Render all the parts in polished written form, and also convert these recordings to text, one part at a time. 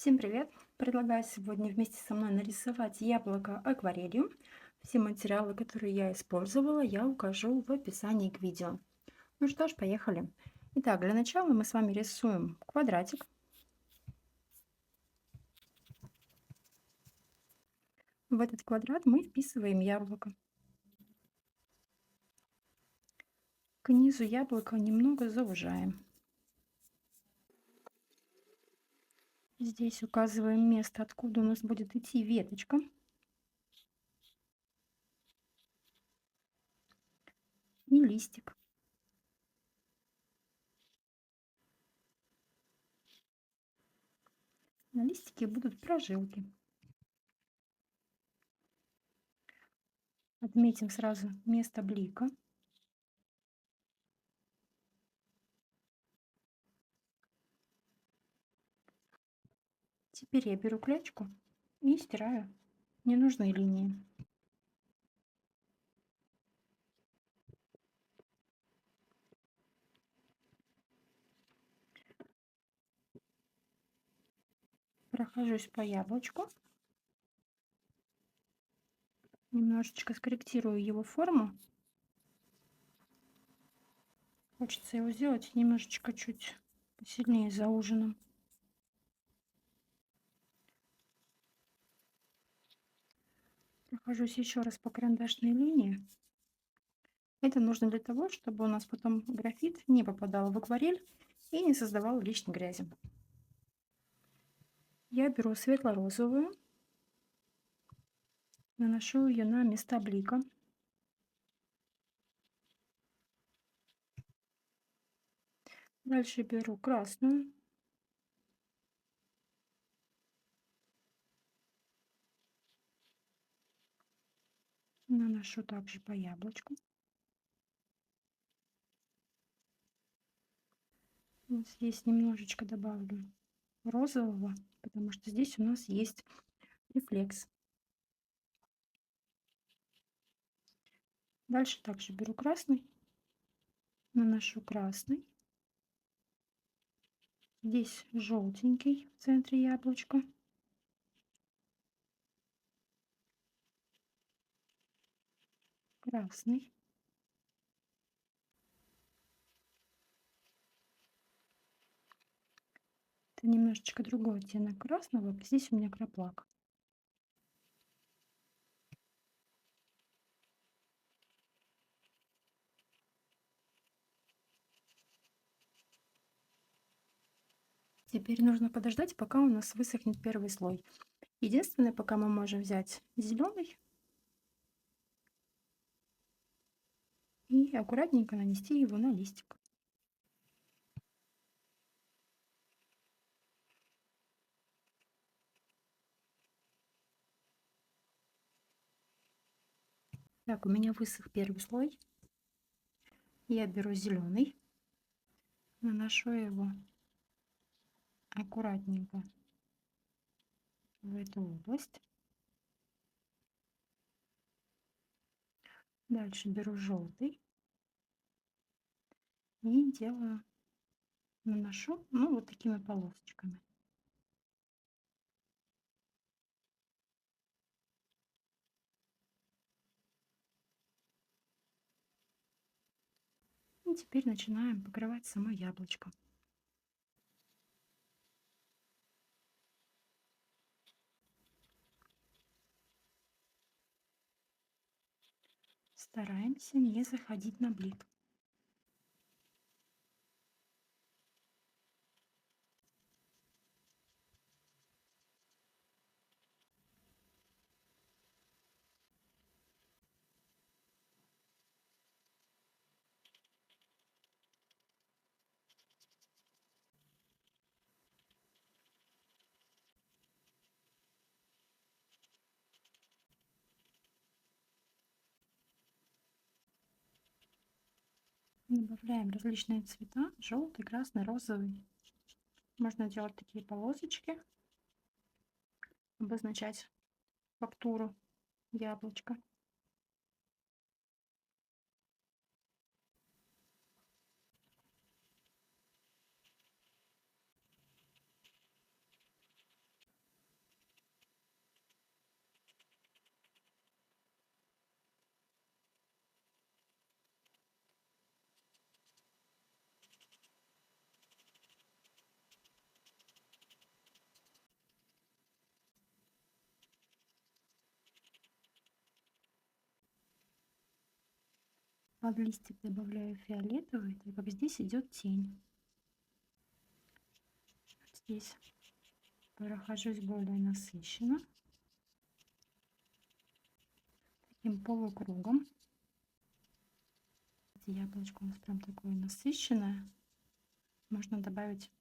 Всем привет! Предлагаю сегодня вместе со мной нарисовать яблоко акварелью. Все материалы, которые я использовала, я укажу в описании к видео. Ну что ж, поехали. Итак, для начала мы с вами рисуем квадратик. В этот квадрат мы вписываем яблоко. К низу яблока немного заужаем. Здесь указываем место, откуда у нас будет идти веточка. И листик. На листике будут прожилки. Отметим сразу место блика. Теперь я беру клячку и стираю ненужные линии. Прохожусь по яблочку. Немножечко скорректирую его форму. Хочется его сделать немножечко чуть посильнее зауженным. Прохожусь еще раз по карандашной линии. Это нужно для того, чтобы у нас потом графит не попадал в акварель и не создавал лишней грязи. Я беру светло-розовую, наношу ее на места блика. Дальше беру красную. Наношу также по яблочку. Вот здесь немножечко добавлю розового, потому что здесь у нас есть рефлекс. Дальше также беру красный, наношу красный. Здесь желтенький в центре яблочка. Красный. Это немножечко другой оттенок красного. Здесь у меня краплак. Теперь нужно подождать, пока у нас высохнет первый слой. Единственное, пока мы можем взять зеленый и аккуратненько нанести его на листик. Так, у меня высох первый слой. Я беру зеленый, наношу его аккуратненько в эту область. Дальше беру желтый и делаю, наношу, ну, вот такими полосочками. И теперь начинаем покрывать само яблочко. Стараемся не заходить на блик. Добавляем различные цвета: желтый, красный, розовый. Можно делать такие полосочки, обозначать фактуру яблочка. Под листик добавляю фиолетовый, так как здесь идет тень. Здесь прохожусь более насыщенно, таким полукругом. Яблочко у нас прям такое насыщенное. Можно добавить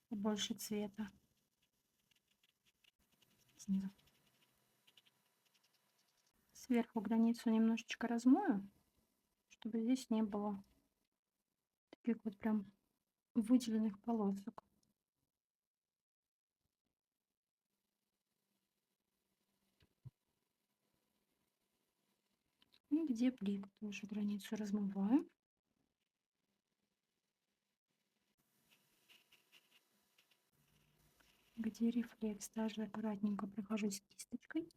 больше цвета снизу. Сверху границу немножечко размою, чтобы здесь не было таких вот прям выделенных полосок. И где блик, тоже границу размываю. Где рефлекс, также аккуратненько прохожусь кисточкой.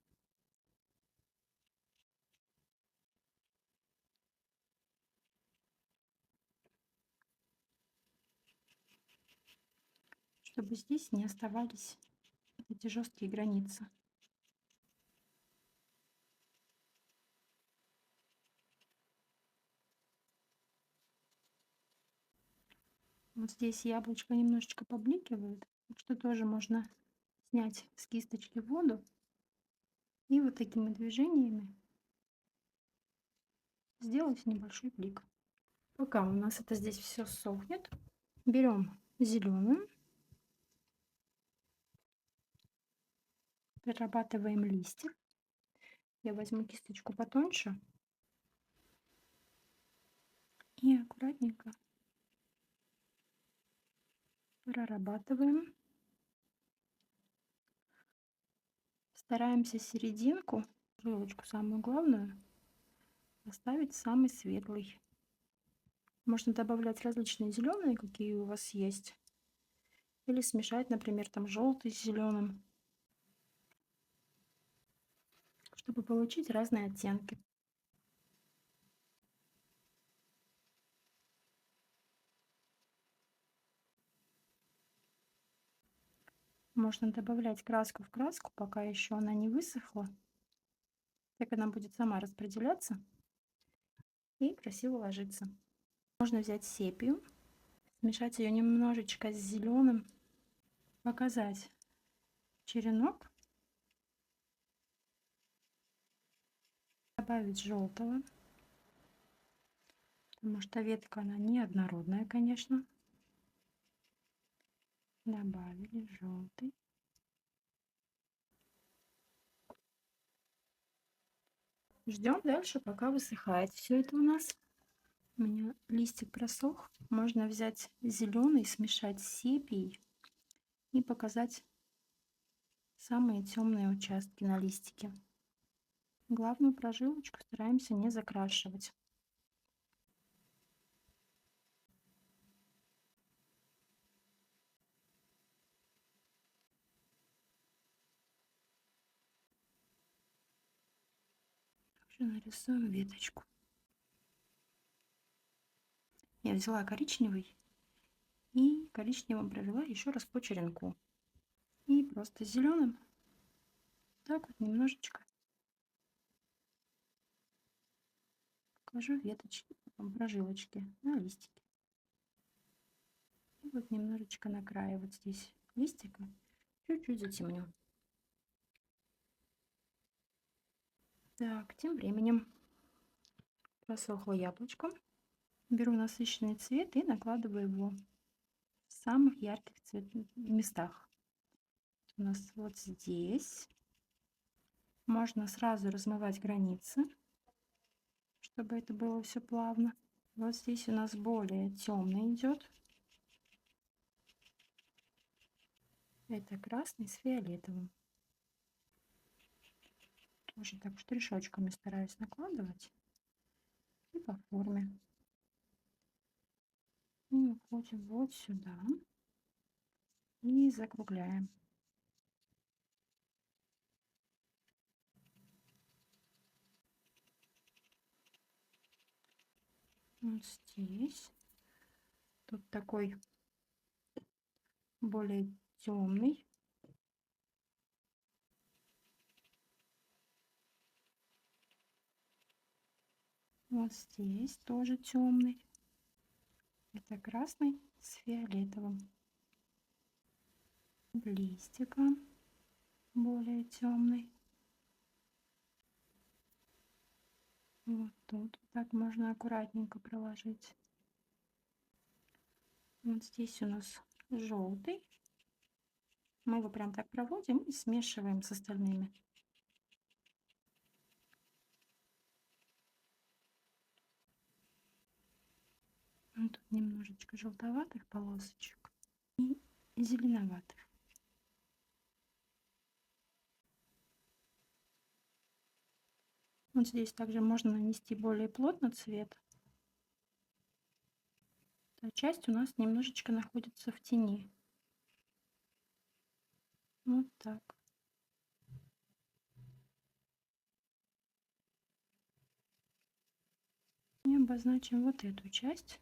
Чтобы здесь не оставались эти жесткие границы. Вот здесь яблочко немножечко побликивает, так что тоже можно снять с кисточки воду и вот такими движениями сделать небольшой блик. Пока у нас это здесь все сохнет, берем зеленую, перерабатываем листик. Я возьму кисточку потоньше и аккуратненько прорабатываем. Стараемся серединку, жилочку самую главную, оставить самый светлый. Можно добавлять различные зеленые, какие у вас есть, или смешать, например, там желтый с зеленым, чтобы получить разные оттенки. Можно добавлять краску в краску, пока еще она не высохла. Так она будет сама распределяться и красиво ложиться. Можно взять сепию, смешать ее немножечко с зеленым, показать черенок, добавить желтого, потому что ветка она неоднородная, конечно. Добавили желтый. Ждем дальше, пока высыхает все это у нас. У меня листик просох. Можно взять зеленый, смешать с сепией и показать самые темные участки на листике. Главную прожилочку стараемся не закрашивать. Также нарисуем веточку. Я взяла коричневый и коричневым провела еще раз по черенку. И просто зеленым так вот немножечко покажу веточки, потом прожилочки на листике. И вот немножечко на крае вот здесь листика чуть-чуть затемню. Так, тем временем просохло яблочко. Беру насыщенный цвет и накладываю его в самых ярких местах. У нас вот здесь. Можно сразу размывать границы, чтобы это было все плавно. Вот здесь у нас более темный идет. Это красный с фиолетовым. Тоже так штришочками стараюсь накладывать и по форме. И уходим вот сюда и закругляем. Вот здесь. Тут такой более темный. Вот здесь тоже темный. Это красный с фиолетовым. Листика более темный. Вот тут так можно аккуратненько проложить. Вот здесь у нас желтый. Мы его прям так проводим и смешиваем с остальными. Вот тут немножечко желтоватых полосочек и зеленоватых. Вот здесь также можно нанести более плотно цвет. Эта часть у нас немножечко находится в тени. Вот так. И обозначим вот эту часть.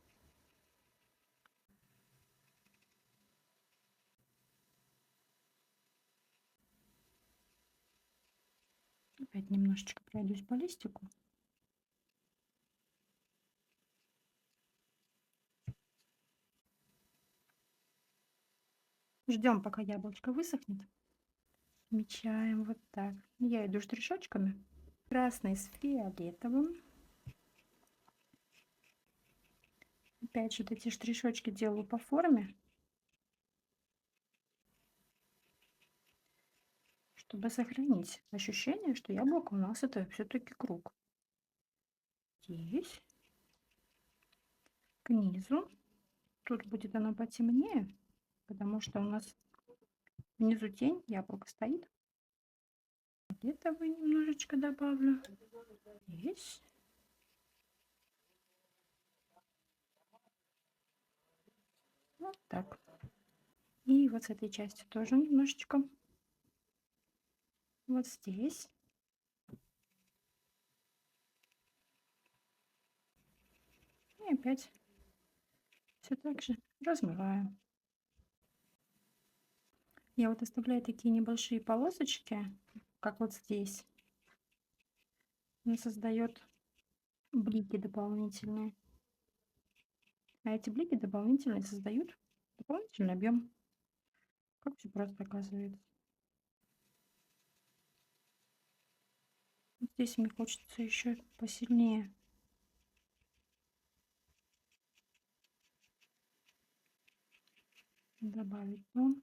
Опять немножечко пройдусь по листику. Ждем, пока яблочко высохнет. Отмечаем вот так. Я иду штришочками. Красный с фиолетовым. Опять же, вот эти штришочки делаю по форме, чтобы сохранить ощущение, что яблоко у нас это все-таки круг. Здесь, к низу. Тут будет оно потемнее, потому что у нас внизу тень, яблоко стоит. Где-то вы немножечко добавлю. Здесь. Вот так. И вот с этой частью тоже немножечко. Вот здесь. И опять все так же размываю. Я вот оставляю такие небольшие полосочки, как вот здесь. Он создает блики дополнительные. А эти блики дополнительные создают дополнительный объем. Как все просто оказывается. Вот здесь мне хочется еще посильнее добавить тон.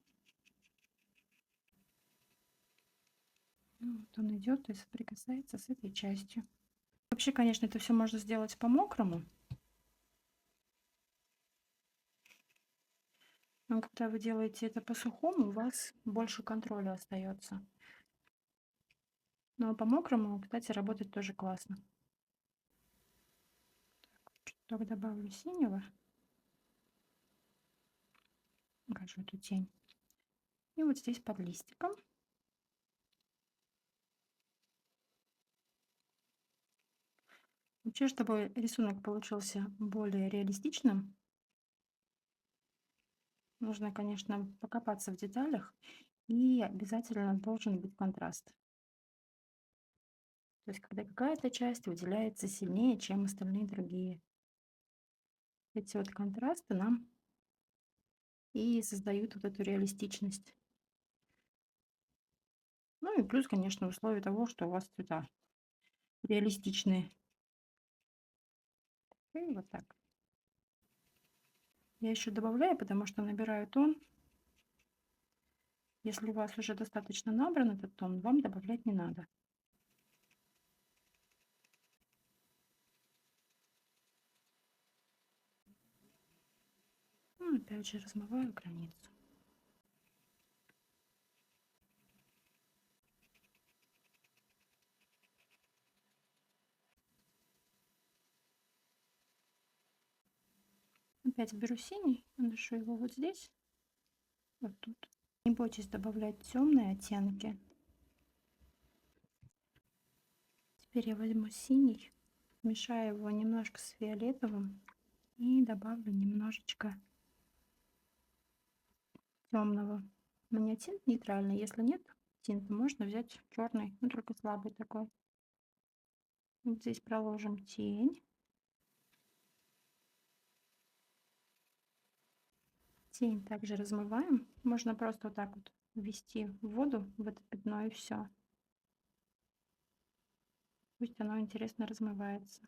Ну, вот он идет и соприкасается с этой частью. Вообще, конечно, это все можно сделать по-мокрому. Но когда вы делаете это по-сухому, у вас больше контроля остается. Но по-мокрому, кстати, работать тоже классно. Чуток добавлю синего. Покажу эту тень. И вот здесь под листиком. Вообще, чтобы рисунок получился более реалистичным, нужно, конечно, покопаться в деталях. И обязательно должен быть контраст. То есть, когда какая-то часть выделяется сильнее, чем остальные другие. Эти вот контрасты нам и создают вот эту реалистичность. Ну и плюс, конечно, условие того, что у вас цвета реалистичные. И вот так. Я еще добавляю, потому что набираю тон. Если у вас уже достаточно набран этот тон, вам добавлять не надо. Ну, опять же размываю границу. Опять беру синий, наношу его вот здесь, вот тут. Не бойтесь добавлять темные оттенки. Теперь я возьму синий, смешаю его немножко с фиолетовым и добавлю немножечко темного. У меня тинт нейтральный, если нет тинта, можно взять черный, но только слабый такой. Вот здесь проложим тень. Тень также размываем. Можно просто вот так вот ввести в воду в это пятно и все. Пусть оно интересно размывается.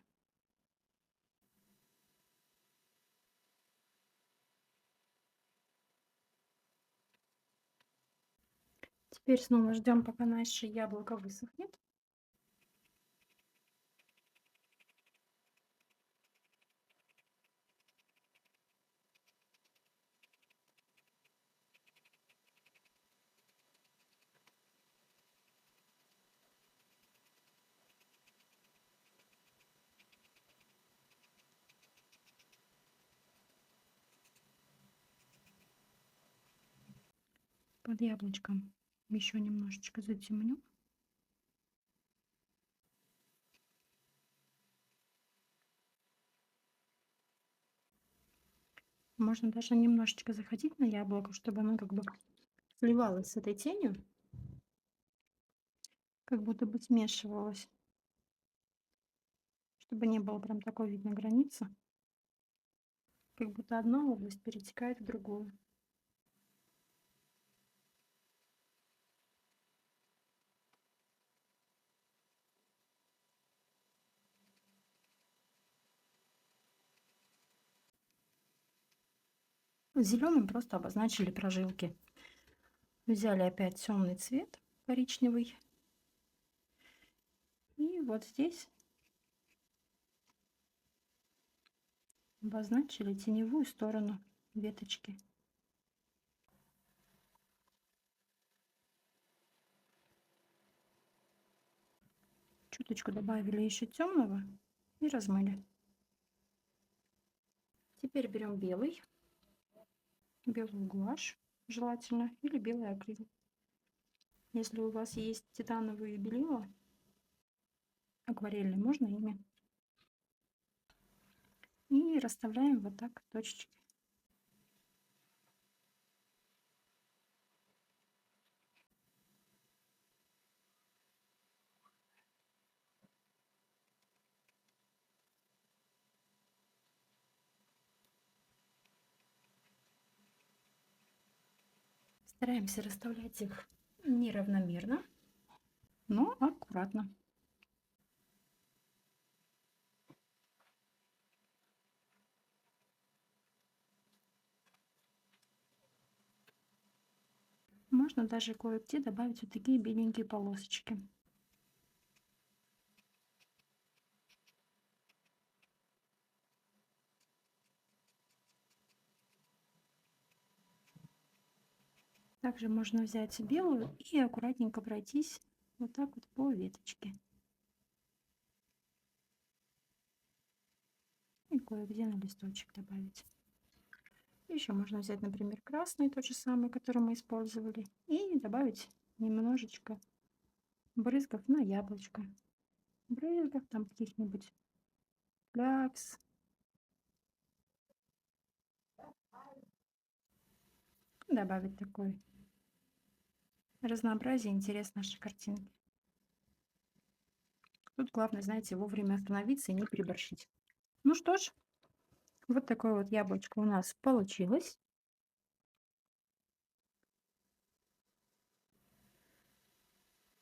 Теперь снова ждем, пока наше яблоко высохнет. Под яблочком еще немножечко затемню. Можно даже немножечко заходить на яблоко, чтобы оно как бы сливалось с этой тенью, как будто бы смешивалось, чтобы не было прям такой видно границы, как будто одна область перетекает в другую. Зеленым просто обозначили прожилки. Взяли опять темный цвет, коричневый. И вот здесь обозначили теневую сторону веточки. Чуточку добавили еще темного и размыли. Теперь берем белый, белую гуашь желательно, или белый акрил. Если у вас есть титановые белила, акварельные, можно ими. И расставляем вот так точечки. Стараемся расставлять их неравномерно, но аккуратно. Можно даже кое-где добавить вот такие беленькие полосочки. Также можно взять белую и аккуратненько пройтись вот так вот по веточке. И кое-где на листочек добавить. Еще можно взять, например, красный, тот же самый, который мы использовали, и добавить немножечко брызгов на яблочко. Брызгов там каких-нибудь клякс. Добавить такой разнообразие, интерес нашей картинки. Тут главное, знаете, вовремя остановиться и не переборщить. Ну что ж, вот такое вот яблочко у нас получилось.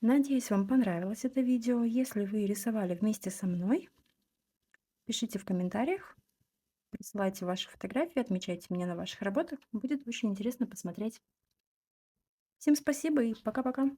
Надеюсь, вам понравилось это видео. Если вы рисовали вместе со мной, пишите в комментариях, присылайте ваши фотографии, отмечайте меня на ваших работах. Будет очень интересно посмотреть. Всем спасибо и пока-пока.